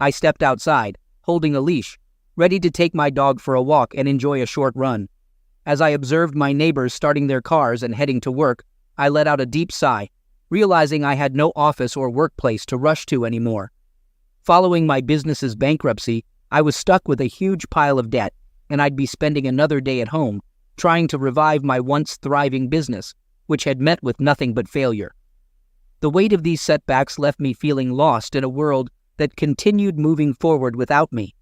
I stepped outside, holding a leash, ready to take my dog for a walk and enjoy a short run. As I observed my neighbors starting their cars and heading to work, I let out a deep sigh, realizing I had no office or workplace to rush to anymore. Following my business's bankruptcy, I was stuck with a huge pile of debt, and I'd be spending another day at home, trying to revive my once thriving business, which had met with nothing but failure. The weight of these setbacks left me feeling lost in a world that continued moving forward without me.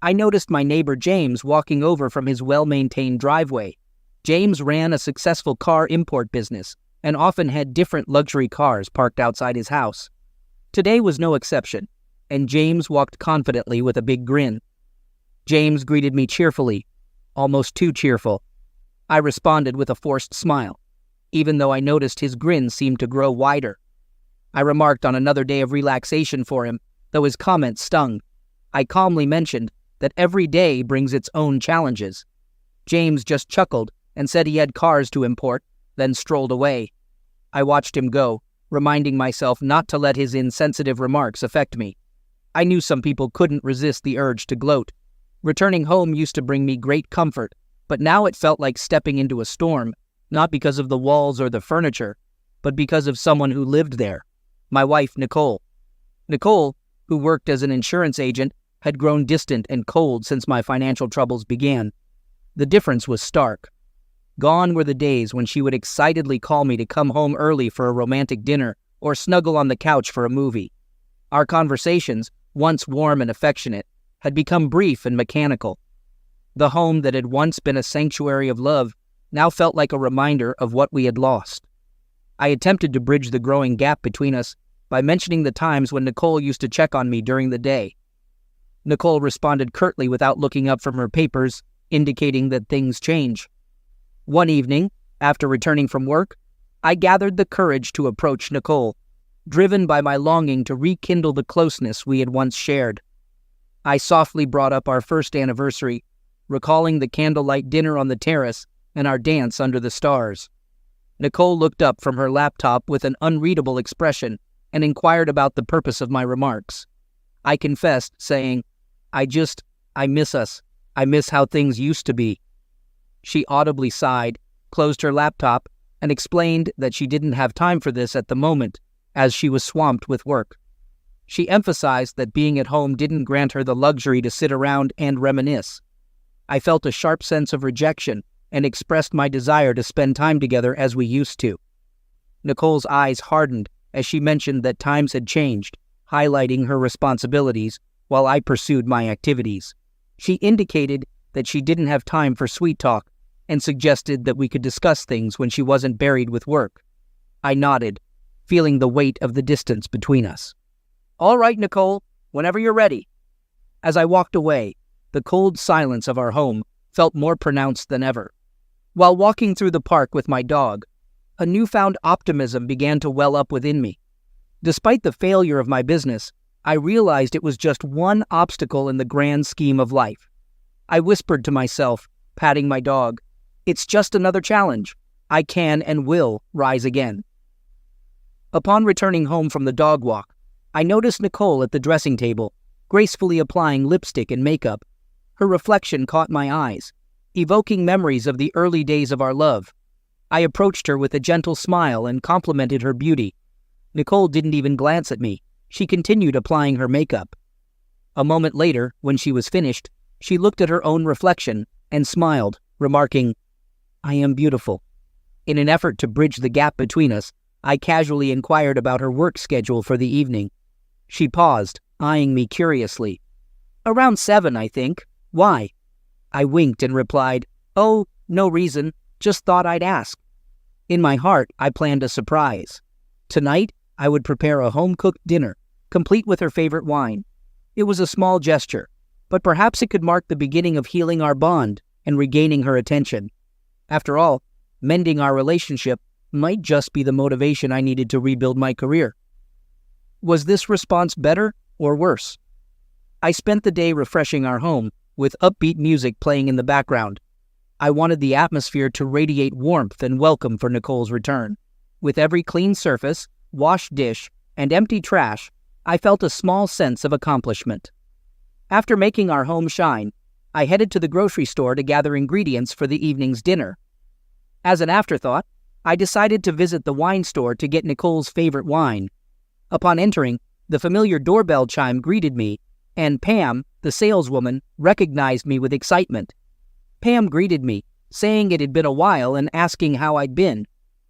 I noticed my neighbor James walking over from his well-maintained driveway. James ran a successful car import business and often had different luxury cars parked outside his house. Today was no exception, and James walked confidently with a big grin. James greeted me cheerfully, almost too cheerful. I responded with a forced smile, even though I noticed his grin seemed to grow wider. I remarked on another day of relaxation for him, though his comment stung. I calmly mentioned that every day brings its own challenges. James just chuckled and said he had cars to import, then strolled away. I watched him go, reminding myself not to let his insensitive remarks affect me. I knew some people couldn't resist the urge to gloat. Returning home used to bring me great comfort, but now it felt like stepping into a storm, not because of the walls or the furniture, but because of someone who lived there, my wife, Nicole. Nicole, who worked as an insurance agent, had grown distant and cold since my financial troubles began. The difference was stark. Gone were the days when she would excitedly call me to come home early for a romantic dinner or snuggle on the couch for a movie. Our conversations, once warm and affectionate, had become brief and mechanical. The home that had once been a sanctuary of love now felt like a reminder of what we had lost. I attempted to bridge the growing gap between us by mentioning the times when Nicole used to check on me during the day. Nicole responded curtly without looking up from her papers, indicating that things change. One evening, after returning from work, I gathered the courage to approach Nicole, driven by my longing to rekindle the closeness we had once shared. I softly brought up our first anniversary, recalling the candlelight dinner on the terrace and our dance under the stars. Nicole looked up from her laptop with an unreadable expression and inquired about the purpose of my remarks. I confessed, saying, I miss us. I miss how things used to be." She audibly sighed, closed her laptop, and explained that she didn't have time for this at the moment, as she was swamped with work. She emphasized that being at home didn't grant her the luxury to sit around and reminisce. I felt a sharp sense of rejection and expressed my desire to spend time together as we used to. Nicole's eyes hardened as she mentioned that times had changed, highlighting her responsibilities while I pursued my activities. She indicated that she didn't have time for sweet talk and suggested that we could discuss things when she wasn't buried with work. I nodded, feeling the weight of the distance between us. "All right, Nicole, whenever you're ready." As I walked away, the cold silence of our home felt more pronounced than ever. While walking through the park with my dog, a newfound optimism began to well up within me. Despite the failure of my business, I realized it was just one obstacle in the grand scheme of life. I whispered to myself, patting my dog, "It's just another challenge. I can and will rise again." Upon returning home from the dog walk, I noticed Nicole at the dressing table, gracefully applying lipstick and makeup. Her reflection caught my eyes, evoking memories of the early days of our love. I approached her with a gentle smile and complimented her beauty. Nicole didn't even glance at me. She continued applying her makeup. A moment later, when she was finished, she looked at her own reflection and smiled, remarking, "I am beautiful." In an effort to bridge the gap between us, I casually inquired about her work schedule for the evening. She paused, eyeing me curiously. "Around 7, I think. Why?" I winked and replied, "Oh, no reason. Just thought I'd ask." In my heart, I planned a surprise. Tonight, I would prepare a home-cooked dinner, complete with her favorite wine. It was a small gesture, but perhaps it could mark the beginning of healing our bond and regaining her attention. After all, mending our relationship might just be the motivation I needed to rebuild my career. Was this response better or worse? I spent the day refreshing our home with upbeat music playing in the background. I wanted the atmosphere to radiate warmth and welcome for Nicole's return. With every clean surface, washed dish, and empty trash, I felt a small sense of accomplishment. After making our home shine, I headed to the grocery store to gather ingredients for the evening's dinner. As an afterthought, I decided to visit the wine store to get Nicole's favorite wine. Upon entering, the familiar doorbell chime greeted me, and Pam, the saleswoman, recognized me with excitement. Pam greeted me, saying it had been a while and asking how I'd been.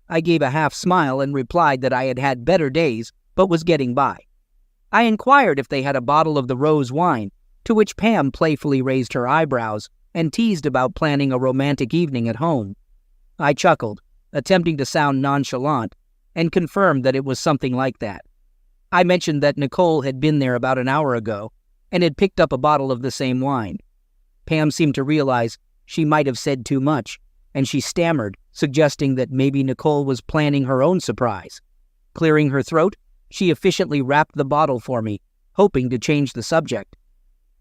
I gave a half smile and replied that I had had better days, but was getting by. I inquired if they had a bottle of the rose wine, to which Pam playfully raised her eyebrows and teased about planning a romantic evening at home. I chuckled, attempting to sound nonchalant, and confirmed that it was something like that. I mentioned that Nicole had been there about an hour ago and had picked up a bottle of the same wine. Pam seemed to realize she might have said too much, and she stammered, suggesting that maybe Nicole was planning her own surprise. Clearing her throat, she efficiently wrapped the bottle for me, hoping to change the subject.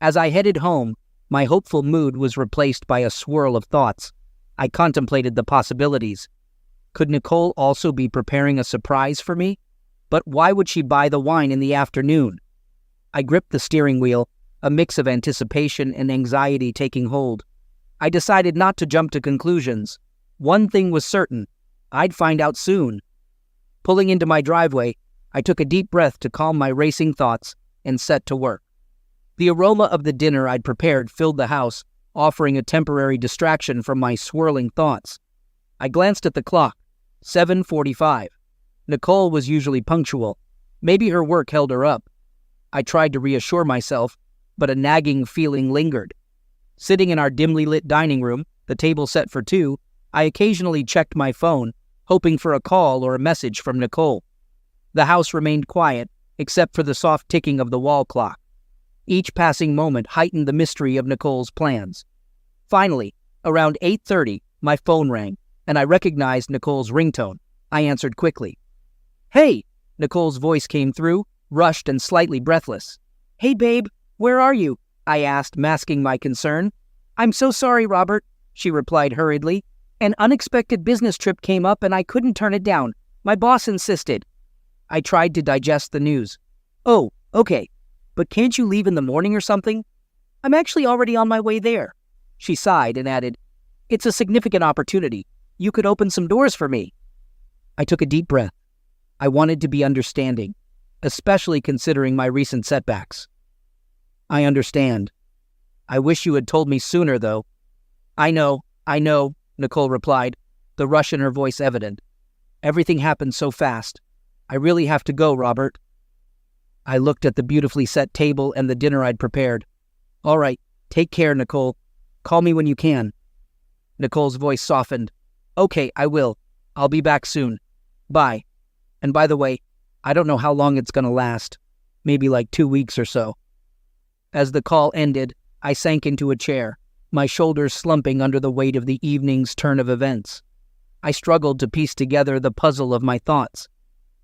As I headed home, my hopeful mood was replaced by a swirl of thoughts. I contemplated the possibilities. Could Nicole also be preparing a surprise for me? But why would she buy the wine in the afternoon? I gripped the steering wheel, a mix of anticipation and anxiety taking hold. I decided not to jump to conclusions. One thing was certain: I'd find out soon. Pulling into my driveway, I took a deep breath to calm my racing thoughts and set to work. The aroma of the dinner I'd prepared filled the house, offering a temporary distraction from my swirling thoughts. I glanced at the clock. 7:45. Nicole was usually punctual. Maybe her work held her up. I tried to reassure myself, but a nagging feeling lingered. Sitting in our dimly lit dining room, the table set for two, I occasionally checked my phone, hoping for a call or a message from Nicole. The house remained quiet, except for the soft ticking of the wall clock. Each passing moment heightened the mystery of Nicole's plans. Finally, around 8:30, my phone rang, and I recognized Nicole's ringtone. I answered quickly. "Hey!" Nicole's voice came through, rushed and slightly breathless. "Hey, babe, where are you?" I asked, masking my concern. "I'm so sorry, Robert," she replied hurriedly. "An unexpected business trip came up and I couldn't turn it down. My boss insisted." I tried to digest the news. "Oh, okay. But can't you leave in the morning or something?" "I'm actually already on my way there." She sighed and added, "It's a significant opportunity. You could open some doors for me." I took a deep breath. I wanted to be understanding, especially considering my recent setbacks. "I understand. I wish you had told me sooner, though." I know, Nicole replied, the rush in her voice evident. "Everything happened so fast. I really have to go, Robert." I looked at the beautifully set table and the dinner I'd prepared. "All right, take care, Nicole. Call me when you can." Nicole's voice softened. "Okay, I will. I'll be back soon. Bye. And by the way, I don't know how long it's gonna last. Maybe like 2 weeks or so." As the call ended, I sank into a chair, my shoulders slumping under the weight of the evening's turn of events. I struggled to piece together the puzzle of my thoughts.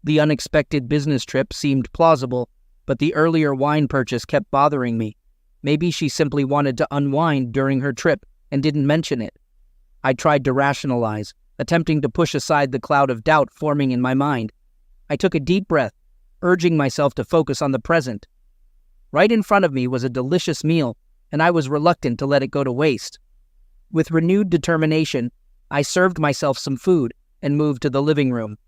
The unexpected business trip seemed plausible, but the earlier wine purchase kept bothering me. Maybe she simply wanted to unwind during her trip and didn't mention it. I tried to rationalize, attempting to push aside the cloud of doubt forming in my mind. I took a deep breath, urging myself to focus on the present. Right in front of me was a delicious meal, and I was reluctant to let it go to waste. With renewed determination, I served myself some food and moved to the living room.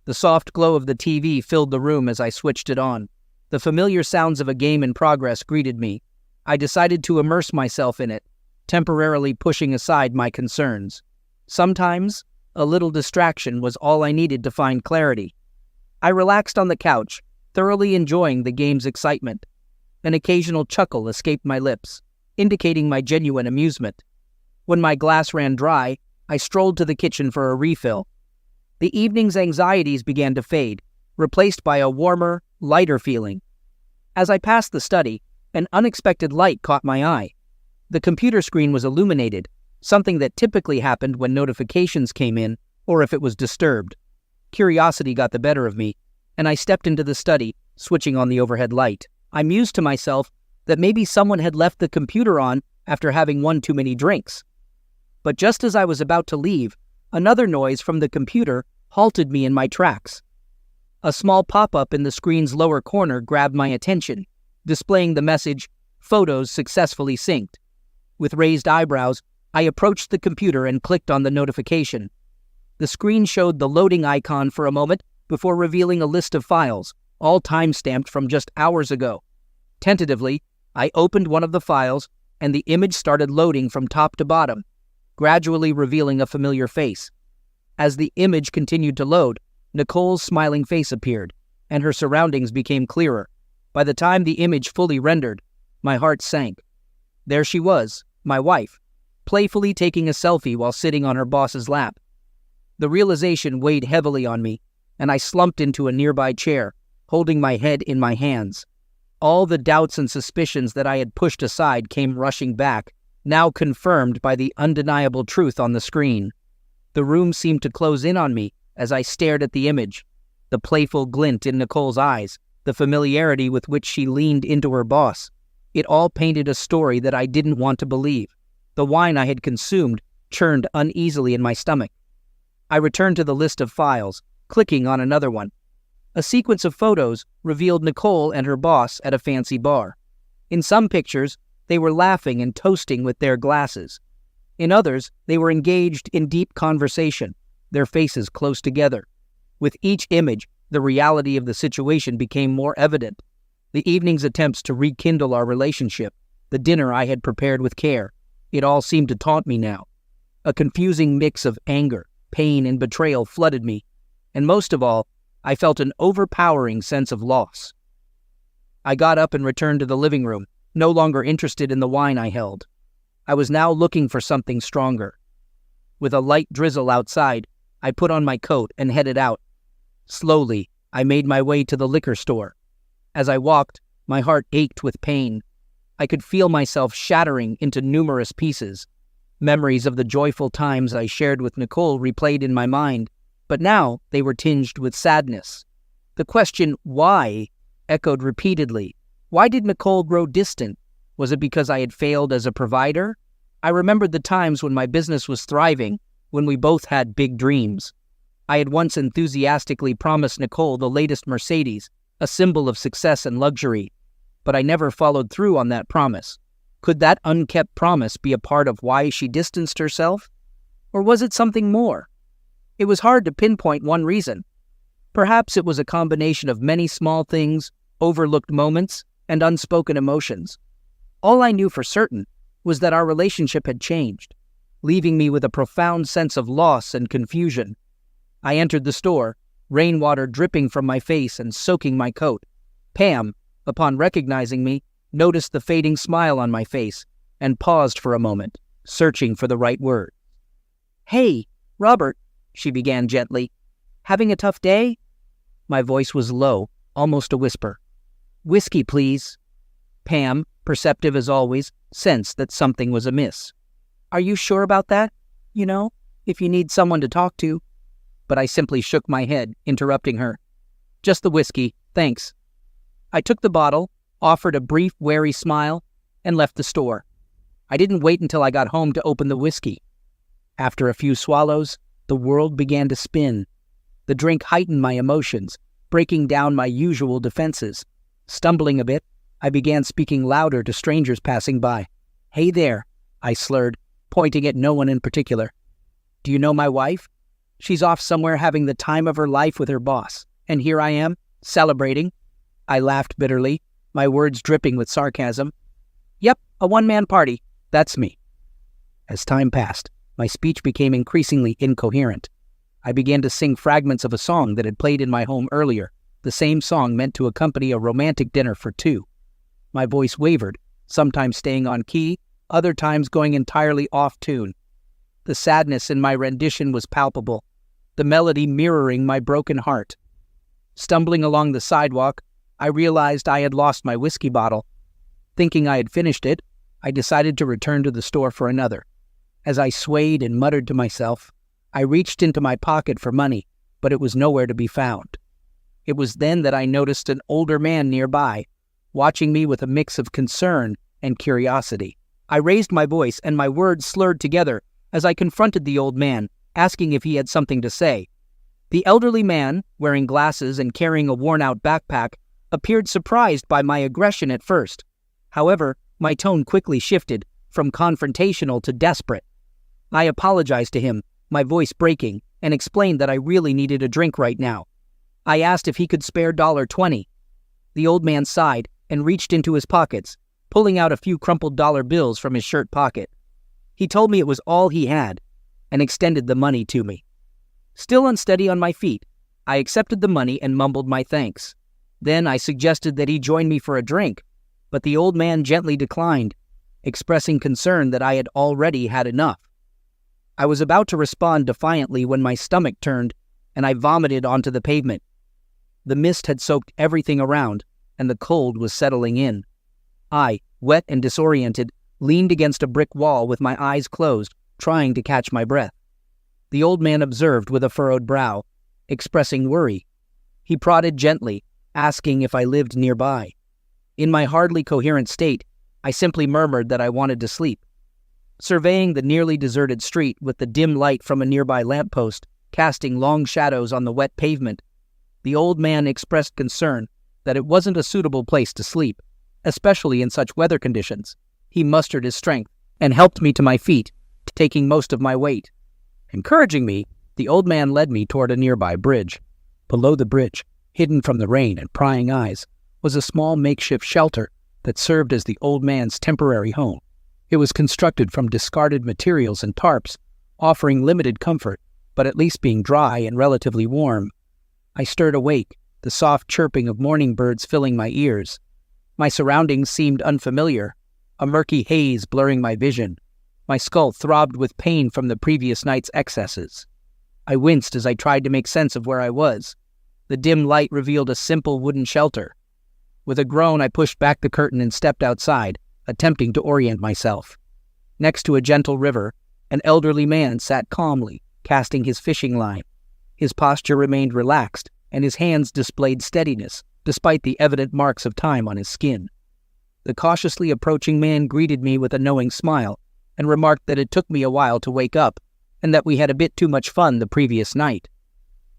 The soft glow of the TV filled the room as I switched it on. The familiar sounds of a game in progress greeted me. I decided to immerse myself in it, temporarily pushing aside my concerns. Sometimes, a little distraction was all I needed to find clarity. I relaxed on the couch, thoroughly enjoying the game's excitement. An occasional chuckle escaped my lips, indicating my genuine amusement. When my glass ran dry, I strolled to the kitchen for a refill. The evening's anxieties began to fade, replaced by a warmer, lighter feeling. As I passed the study, an unexpected light caught my eye. The computer screen was illuminated, something that typically happened when notifications came in or if it was disturbed. Curiosity got the better of me, and I stepped into the study, switching on the overhead light. I mused to myself that maybe someone had left the computer on after having one too many drinks. But just as I was about to leave, another noise from the computer halted me in my tracks. A small pop-up in the screen's lower corner grabbed my attention, displaying the message, "Photos successfully synced." With raised eyebrows, I approached the computer and clicked on the notification. The screen showed the loading icon for a moment before revealing a list of files, all time-stamped from just hours ago. Tentatively, I opened one of the files, and the image started loading from top to bottom, gradually revealing a familiar face. As the image continued to load, Nicole's smiling face appeared, and her surroundings became clearer. By the time the image fully rendered, my heart sank. There she was, my wife, playfully taking a selfie while sitting on her boss's lap. The realization weighed heavily on me, and I slumped into a nearby chair, holding my head in my hands. All the doubts and suspicions that I had pushed aside came rushing back, now confirmed by the undeniable truth on the screen. The room seemed to close in on me as I stared at the image. The playful glint in Nicole's eyes, the familiarity with which she leaned into her boss. It all painted a story that I didn't want to believe. The wine I had consumed churned uneasily in my stomach. I returned to the list of files, clicking on another one. A sequence of photos revealed Nicole and her boss at a fancy bar. In some pictures, they were laughing and toasting with their glasses. In others, they were engaged in deep conversation, their faces close together. With each image, the reality of the situation became more evident. The evening's attempts to rekindle our relationship, the dinner I had prepared with care, it all seemed to taunt me now. A confusing mix of anger, pain, and betrayal flooded me, and most of all, I felt an overpowering sense of loss. I got up and returned to the living room, no longer interested in the wine I held. I was now looking for something stronger. With a light drizzle outside, I put on my coat and headed out. Slowly, I made my way to the liquor store. As I walked, my heart ached with pain. I could feel myself shattering into numerous pieces. Memories of the joyful times I shared with Nicole replayed in my mind, but now they were tinged with sadness. The question, why, echoed repeatedly. Why did Nicole grow distant? Was it because I had failed as a provider? I remembered the times when my business was thriving, when we both had big dreams. I had once enthusiastically promised Nicole the latest Mercedes, a symbol of success and luxury, but I never followed through on that promise. Could that unkept promise be a part of why she distanced herself? Or was it something more? It was hard to pinpoint one reason. Perhaps it was a combination of many small things, overlooked moments, and unspoken emotions. All I knew for certain was that our relationship had changed, leaving me with a profound sense of loss and confusion. I entered the store, rainwater dripping from my face and soaking my coat. Pam, upon recognizing me, noticed the fading smile on my face and paused for a moment, searching for the right word. "Hey, Robert," she began gently. "Having a tough day?" My voice was low, almost a whisper. "Whiskey, please." Pam, perceptive as always, sensed that something was amiss. "Are you sure about that? You know, if you need someone to talk to." But I simply shook my head, interrupting her. "Just the whiskey, thanks." I took the bottle, offered a brief, wary smile, and left the store. I didn't wait until I got home to open the whiskey. After a few swallows, the world began to spin. The drink heightened my emotions, breaking down my usual defenses. Stumbling a bit, I began speaking louder to strangers passing by. "Hey there," I slurred, pointing at no one in particular. "Do you know my wife? She's off somewhere having the time of her life with her boss, and here I am, celebrating." I laughed bitterly, my words dripping with sarcasm. "Yep, a one-man party. That's me." As time passed, my speech became increasingly incoherent. I began to sing fragments of a song that had played in my home earlier, the same song meant to accompany a romantic dinner for two. My voice wavered, sometimes staying on key, other times going entirely off tune. The sadness in my rendition was palpable, the melody mirroring my broken heart. Stumbling along the sidewalk, I realized I had lost my whiskey bottle. Thinking I had finished it, I decided to return to the store for another. As I swayed and muttered to myself, I reached into my pocket for money, but it was nowhere to be found. It was then that I noticed an older man nearby, watching me with a mix of concern and curiosity. I raised my voice and my words slurred together as I confronted the old man, asking if he had something to say. The elderly man, wearing glasses and carrying a worn-out backpack, appeared surprised by my aggression at first. However, my tone quickly shifted from confrontational to desperate. I apologized to him, my voice breaking, and explained that I really needed a drink right now. I asked if he could spare $20. The old man sighed and reached into his pockets, pulling out a few crumpled dollar bills from his shirt pocket. He told me it was all he had, and extended the money to me. Still unsteady on my feet, I accepted the money and mumbled my thanks. Then I suggested that he join me for a drink, but the old man gently declined, expressing concern that I had already had enough. I was about to respond defiantly when my stomach turned, and I vomited onto the pavement. The mist had soaked everything around, and the cold was settling in. I, wet and disoriented, leaned against a brick wall with my eyes closed, trying to catch my breath. The old man observed with a furrowed brow, expressing worry. He prodded gently, asking if I lived nearby. In my hardly coherent state, I simply murmured that I wanted to sleep. Surveying the nearly deserted street with the dim light from a nearby lamppost casting long shadows on the wet pavement, the old man expressed concern that it wasn't a suitable place to sleep, especially in such weather conditions. He mustered his strength and helped me to my feet, taking most of my weight. Encouraging me, the old man led me toward a nearby bridge. Below the bridge, hidden from the rain and prying eyes, was a small makeshift shelter that served as the old man's temporary home. It was constructed from discarded materials and tarps, offering limited comfort, but at least being dry and relatively warm. I stirred awake, the soft chirping of morning birds filling my ears. My surroundings seemed unfamiliar, a murky haze blurring my vision. My skull throbbed with pain from the previous night's excesses. I winced as I tried to make sense of where I was. The dim light revealed a simple wooden shelter. With a groan, I pushed back the curtain and stepped outside, attempting to orient myself. Next to a gentle river, an elderly man sat calmly, casting his fishing line. His posture remained relaxed, and his hands displayed steadiness, despite the evident marks of time on his skin. The cautiously approaching man greeted me with a knowing smile, and remarked that it took me a while to wake up, and that we had a bit too much fun the previous night.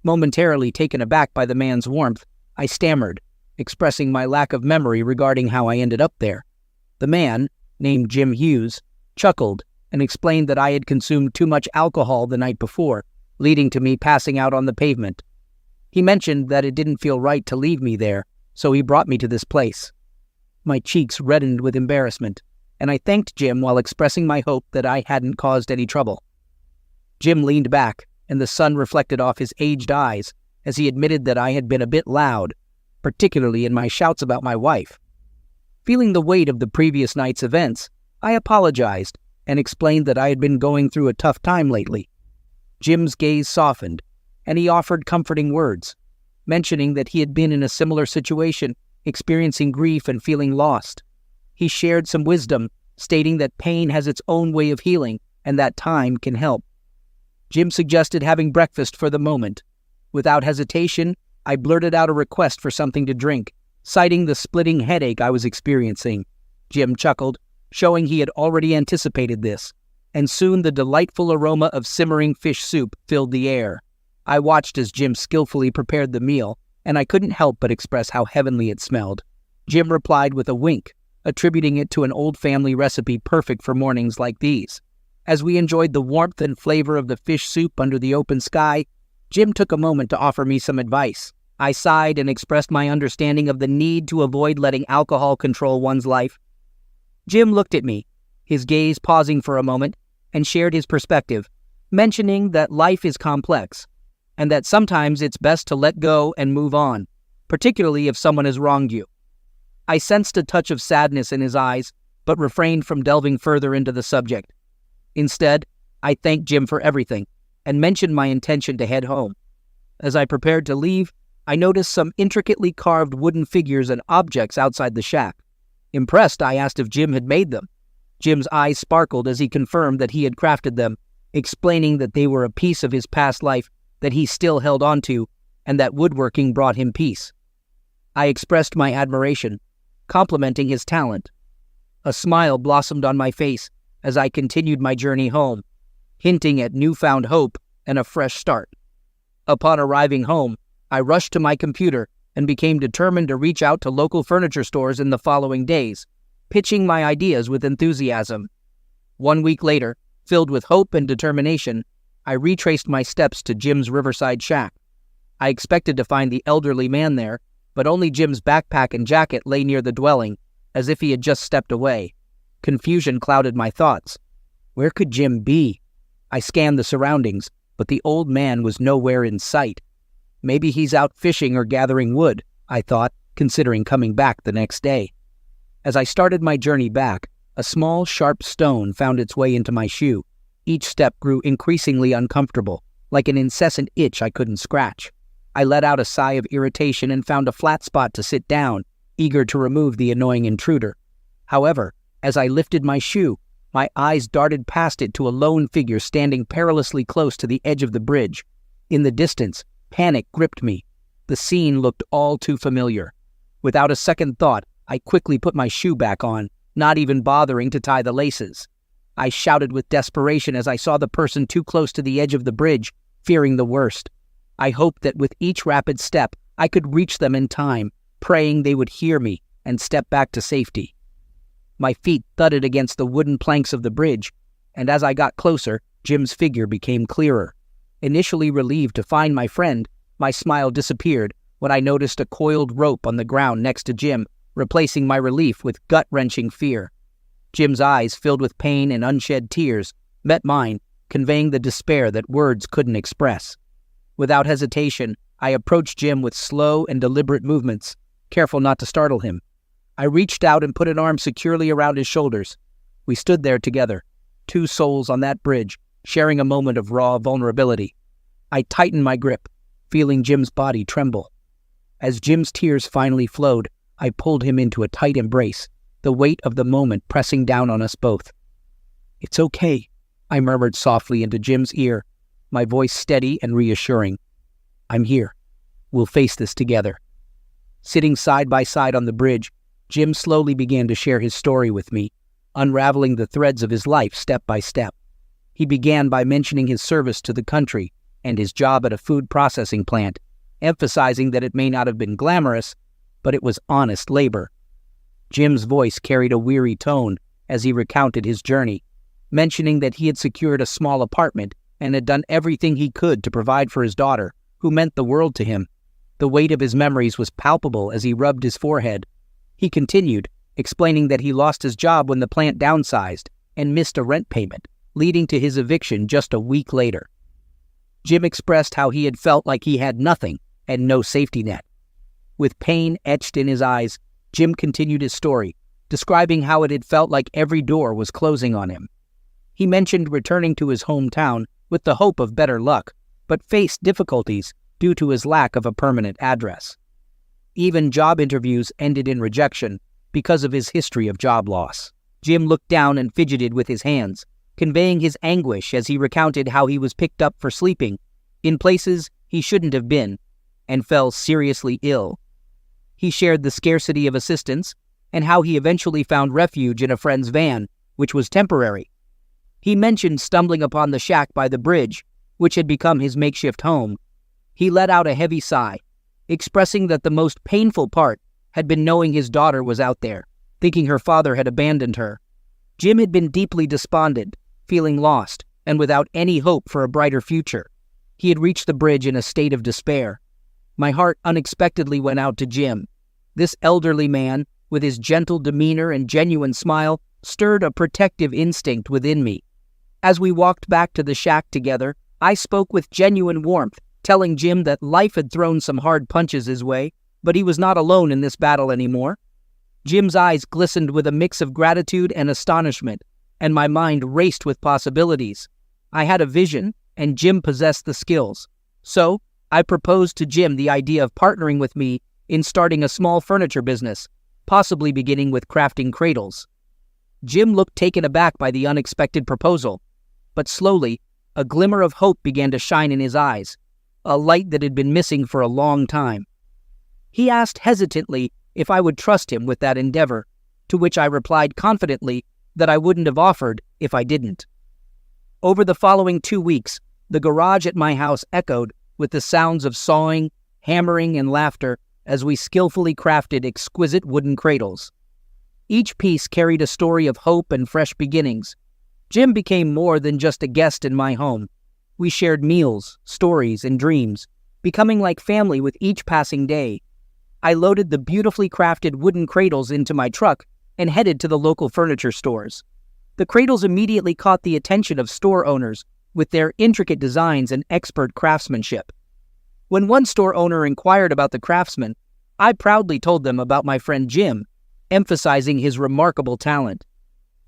Momentarily taken aback by the man's warmth, I stammered, expressing my lack of memory regarding how I ended up there. The man, named Jim Hughes, chuckled and explained that I had consumed too much alcohol the night before, leading to me passing out on the pavement. He mentioned that it didn't feel right to leave me there, so he brought me to this place. My cheeks reddened with embarrassment, and I thanked Jim while expressing my hope that I hadn't caused any trouble. Jim leaned back, and the sun reflected off his aged eyes as he admitted that I had been a bit loud, particularly in my shouts about my wife. Feeling the weight of the previous night's events, I apologized and explained that I had been going through a tough time lately. Jim's gaze softened, and he offered comforting words, mentioning that he had been in a similar situation, experiencing grief and feeling lost. He shared some wisdom, stating that pain has its own way of healing and that time can help. Jim suggested having breakfast for the moment. Without hesitation, I blurted out a request for something to drink, citing the splitting headache I was experiencing. Jim chuckled, showing he had already anticipated this, and soon the delightful aroma of simmering fish soup filled the air. I watched as Jim skillfully prepared the meal, and I couldn't help but express how heavenly it smelled. Jim replied with a wink, attributing it to an old family recipe perfect for mornings like these. As we enjoyed the warmth and flavor of the fish soup under the open sky, Jim took a moment to offer me some advice. I sighed and expressed my understanding of the need to avoid letting alcohol control one's life. Jim looked at me, his gaze pausing for a moment, and shared his perspective, mentioning that life is complex, and that sometimes it's best to let go and move on, particularly if someone has wronged you. I sensed a touch of sadness in his eyes, but refrained from delving further into the subject. Instead, I thanked Jim for everything, and mentioned my intention to head home. As I prepared to leave, I noticed some intricately carved wooden figures and objects outside the shack. Impressed, I asked if Jim had made them. Jim's eyes sparkled as he confirmed that he had crafted them, explaining that they were a piece of his past life that he still held on to, and that woodworking brought him peace. I expressed my admiration, complimenting his talent. A smile blossomed on my face as I continued my journey home, hinting at newfound hope and a fresh start. Upon arriving home, I rushed to my computer and became determined to reach out to local furniture stores in the following days, pitching my ideas with enthusiasm. 1 week later, filled with hope and determination, I retraced my steps to Jim's riverside shack. I expected to find the elderly man there, but only Jim's backpack and jacket lay near the dwelling, as if he had just stepped away. Confusion clouded my thoughts. Where could Jim be? I scanned the surroundings, but the old man was nowhere in sight. Maybe he's out fishing or gathering wood, I thought, considering coming back the next day. As I started my journey back, a small, sharp stone found its way into my shoe. Each step grew increasingly uncomfortable, like an incessant itch I couldn't scratch. I let out a sigh of irritation and found a flat spot to sit down, eager to remove the annoying intruder. However, as I lifted my shoe, my eyes darted past it to a lone figure standing perilously close to the edge of the bridge. In the distance, panic gripped me. The scene looked all too familiar. Without a second thought, I quickly put my shoe back on, not even bothering to tie the laces. I shouted with desperation as I saw the person too close to the edge of the bridge, fearing the worst. I hoped that with each rapid step, I could reach them in time, praying they would hear me and step back to safety. My feet thudded against the wooden planks of the bridge, and as I got closer, Jim's figure became clearer. Initially relieved to find my friend, my smile disappeared when I noticed a coiled rope on the ground next to Jim, replacing my relief with gut-wrenching fear. Jim's eyes, filled with pain and unshed tears, met mine, conveying the despair that words couldn't express. Without hesitation, I approached Jim with slow and deliberate movements, careful not to startle him. I reached out and put an arm securely around his shoulders. We stood there together, two souls on that bridge, sharing a moment of raw vulnerability. I tightened my grip, feeling Jim's body tremble. As Jim's tears finally flowed, I pulled him into a tight embrace, the weight of the moment pressing down on us both. "It's okay," I murmured softly into Jim's ear, my voice steady and reassuring. "I'm here. We'll face this together." Sitting side by side on the bridge, Jim slowly began to share his story with me, unraveling the threads of his life step by step. He began by mentioning his service to the country and his job at a food processing plant, emphasizing that it may not have been glamorous, but it was honest labor. Jim's voice carried a weary tone as he recounted his journey, mentioning that he had secured a small apartment and had done everything he could to provide for his daughter, who meant the world to him. The weight of his memories was palpable as he rubbed his forehead. He continued, explaining that he lost his job when the plant downsized and missed a rent payment, leading to his eviction just a week later. Jim expressed how he had felt like he had nothing and no safety net. With pain etched in his eyes, Jim continued his story, describing how it had felt like every door was closing on him. He mentioned returning to his hometown with the hope of better luck, but faced difficulties due to his lack of a permanent address. Even job interviews ended in rejection because of his history of job loss. Jim looked down and fidgeted with his hands, conveying his anguish as he recounted how he was picked up for sleeping in places he shouldn't have been and fell seriously ill. He shared the scarcity of assistance and how he eventually found refuge in a friend's van, which was temporary. He mentioned stumbling upon the shack by the bridge, which had become his makeshift home. He let out a heavy sigh, expressing that the most painful part had been knowing his daughter was out there, thinking her father had abandoned her. Jim had been deeply despondent, feeling lost, and without any hope for a brighter future. He had reached the bridge in a state of despair. My heart unexpectedly went out to Jim. This elderly man, with his gentle demeanor and genuine smile, stirred a protective instinct within me. As we walked back to the shack together, I spoke with genuine warmth, telling Jim that life had thrown some hard punches his way, but he was not alone in this battle anymore. Jim's eyes glistened with a mix of gratitude and astonishment, and my mind raced with possibilities. I had a vision, and Jim possessed the skills. So, I proposed to Jim the idea of partnering with me in starting a small furniture business, possibly beginning with crafting cradles. Jim looked taken aback by the unexpected proposal, but slowly, a glimmer of hope began to shine in his eyes, a light that had been missing for a long time. He asked hesitantly if I would trust him with that endeavor, to which I replied confidently that I wouldn't have offered if I didn't. Over the following 2 weeks, the garage at my house echoed with the sounds of sawing, hammering, and laughter as we skillfully crafted exquisite wooden cradles. Each piece carried a story of hope and fresh beginnings. Jim became more than just a guest in my home. We shared meals, stories, and dreams, becoming like family with each passing day. I loaded the beautifully crafted wooden cradles into my truck and headed to the local furniture stores. The cradles immediately caught the attention of store owners with their intricate designs and expert craftsmanship. When one store owner inquired about the craftsman, I proudly told them about my friend Jim, emphasizing his remarkable talent.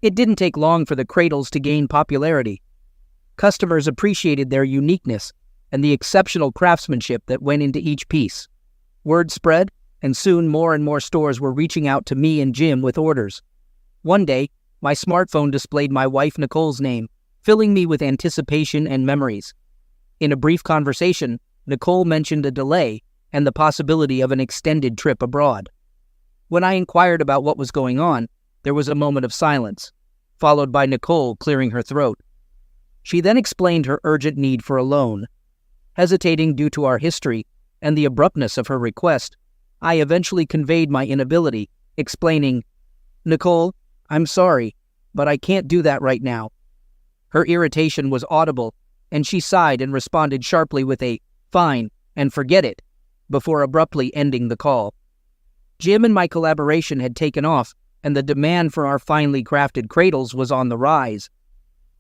It didn't take long for the cradles to gain popularity. Customers appreciated their uniqueness and the exceptional craftsmanship that went into each piece. Word spread, and soon more and more stores were reaching out to me and Jim with orders. One day, my smartphone displayed my wife Nicole's name, filling me with anticipation and memories. In a brief conversation, Nicole mentioned a delay and the possibility of an extended trip abroad. When I inquired about what was going on, there was a moment of silence, followed by Nicole clearing her throat. She then explained her urgent need for a loan. Hesitating due to our history and the abruptness of her request, I eventually conveyed my inability, explaining, "Nicole, I'm sorry, but I can't do that right now." Her irritation was audible, and she sighed and responded sharply with a "fine" and "forget it," before abruptly ending the call. Jim and my collaboration had taken off, and the demand for our finely crafted cradles was on the rise.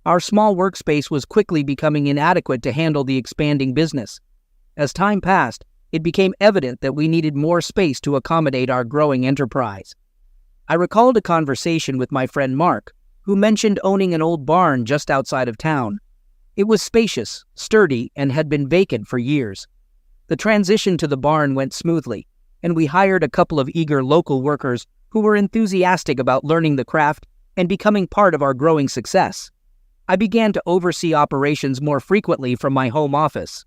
Our small workspace was quickly becoming inadequate to handle the expanding business. As time passed, it became evident that we needed more space to accommodate our growing enterprise. I recalled a conversation with my friend Mark, who mentioned owning an old barn just outside of town. It was spacious, sturdy, and had been vacant for years. The transition to the barn went smoothly, and we hired a couple of eager local workers who were enthusiastic about learning the craft and becoming part of our growing success. I began to oversee operations more frequently from my home office.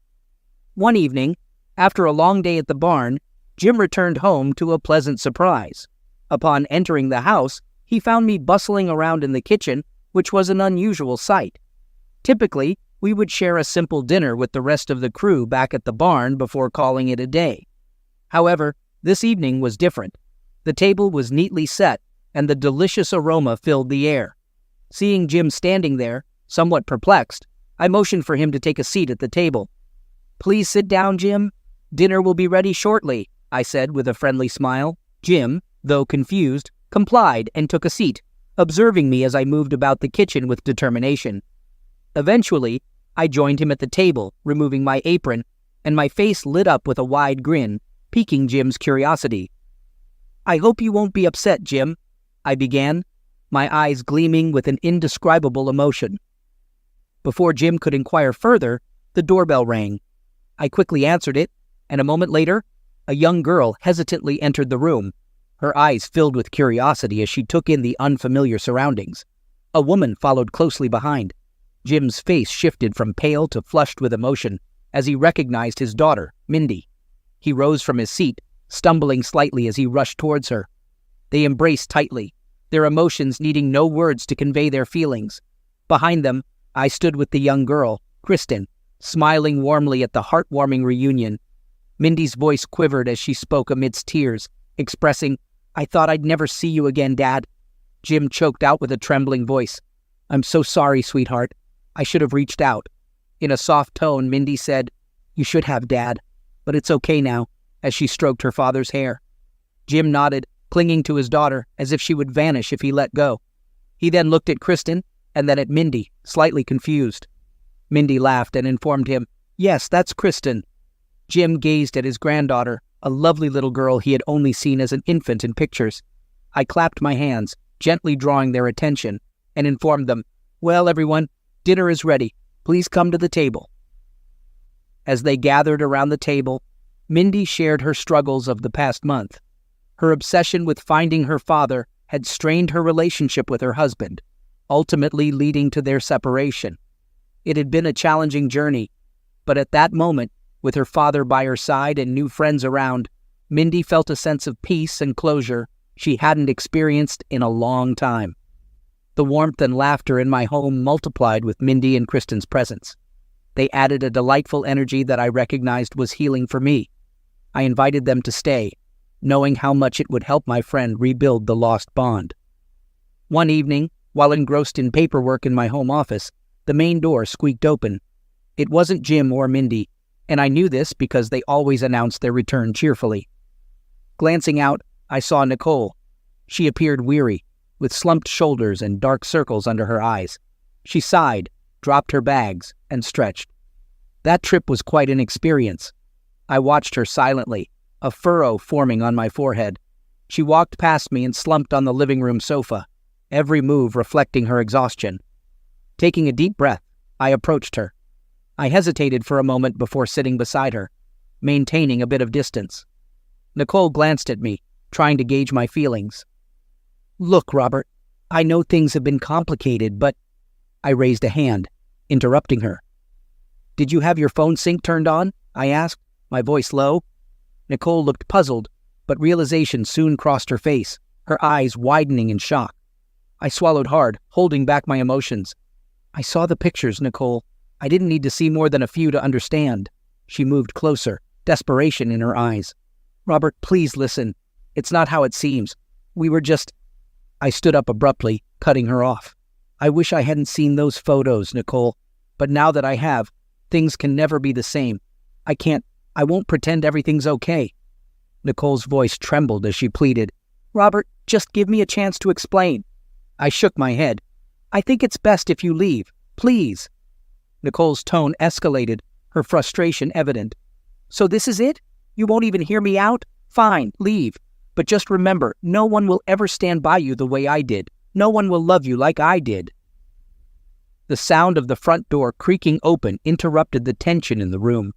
One evening, after a long day at the barn, Jim returned home to a pleasant surprise. Upon entering the house, he found me bustling around in the kitchen, which was an unusual sight. Typically, we would share a simple dinner with the rest of the crew back at the barn before calling it a day. However, this evening was different. The table was neatly set, and the delicious aroma filled the air. Seeing Jim standing there, somewhat perplexed, I motioned for him to take a seat at the table. "Please sit down, Jim. Dinner will be ready shortly," I said with a friendly smile. Jim, though confused, complied and took a seat, observing me as I moved about the kitchen with determination. Eventually, I joined him at the table, removing my apron, and my face lit up with a wide grin, piquing Jim's curiosity. "I hope you won't be upset, Jim," I began, my eyes gleaming with an indescribable emotion. Before Jim could inquire further, the doorbell rang. I quickly answered it, and a moment later, a young girl hesitantly entered the room. Her eyes filled with curiosity as she took in the unfamiliar surroundings. A woman followed closely behind. Jim's face shifted from pale to flushed with emotion as he recognized his daughter, Mindy. He rose from his seat, stumbling slightly as he rushed towards her. They embraced tightly, their emotions needing no words to convey their feelings. Behind them, I stood with the young girl, Kristen, smiling warmly at the heartwarming reunion. Mindy's voice quivered as she spoke amidst tears, expressing, "I thought I'd never see you again, Dad." Jim choked out with a trembling voice, "I'm so sorry, sweetheart. I should have reached out." In a soft tone, Mindy said, "You should have, Dad, but it's okay now," as she stroked her father's hair. Jim nodded, clinging to his daughter as if she would vanish if he let go. He then looked at Kristen and then at Mindy, slightly confused. Mindy laughed and informed him, "Yes, that's Kristen." Jim gazed at his granddaughter, a lovely little girl he had only seen as an infant in pictures. I clapped my hands, gently drawing their attention, and informed them, "Well, everyone, dinner is ready. Please come to the table." As they gathered around the table, Mindy shared her struggles of the past month. Her obsession with finding her father had strained her relationship with her husband, ultimately leading to their separation. It had been a challenging journey, but at that moment, with her father by her side and new friends around, Mindy felt a sense of peace and closure she hadn't experienced in a long time. The warmth and laughter in my home multiplied with Mindy and Kristen's presence. They added a delightful energy that I recognized was healing for me. I invited them to stay, knowing how much it would help my friend rebuild the lost bond. One evening, while engrossed in paperwork in my home office, the main door squeaked open. It wasn't Jim or Mindy, and I knew this because they always announced their return cheerfully. Glancing out, I saw Nicole. She appeared weary, with slumped shoulders and dark circles under her eyes. She sighed, dropped her bags, and stretched. That trip was quite an experience. I watched her silently, a furrow forming on my forehead. She walked past me and slumped on the living room sofa, every move reflecting her exhaustion. Taking a deep breath, I approached her. I hesitated for a moment before sitting beside her, maintaining a bit of distance. Nicole glanced at me, trying to gauge my feelings. "Look, Robert, I know things have been complicated, but—" I raised a hand, interrupting her. "Did you have your phone sync turned on?" I asked, my voice low. Nicole looked puzzled, but realization soon crossed her face, her eyes widening in shock. I swallowed hard, holding back my emotions. "I saw the pictures, Nicole. I didn't need to see more than a few to understand." She moved closer, desperation in her eyes. "Robert, please listen. It's not how it seems. We were just—" I stood up abruptly, cutting her off. "I wish I hadn't seen those photos, Nicole. But now that I have, things can never be the same. I won't pretend everything's okay." Nicole's voice trembled as she pleaded, "Robert, just give me a chance to explain." I shook my head. "I think it's best if you leave. Please." Nicole's tone escalated, her frustration evident. "So this is it? You won't even hear me out? Fine, leave. But just remember, no one will ever stand by you the way I did. No one will love you like I did." The sound of the front door creaking open interrupted the tension in the room.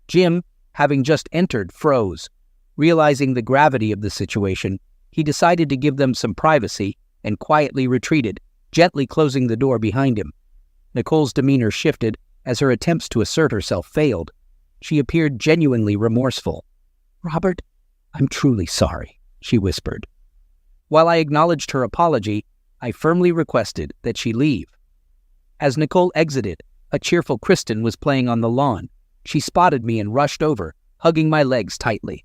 Jim, having just entered, froze. Realizing the gravity of the situation, he decided to give them some privacy and quietly retreated, gently closing the door behind him. Nicole's demeanor shifted as her attempts to assert herself failed. She appeared genuinely remorseful. "Robert, I'm truly sorry," she whispered. While I acknowledged her apology, I firmly requested that she leave. As Nicole exited, a cheerful Kristen was playing on the lawn. She spotted me and rushed over, hugging my legs tightly.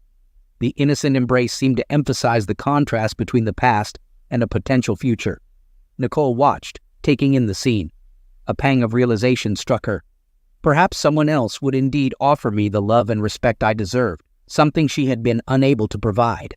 The innocent embrace seemed to emphasize the contrast between the past and a potential future. Nicole watched, taking in the scene. A pang of realization struck her. Perhaps someone else would indeed offer me the love and respect I deserved, something she had been unable to provide.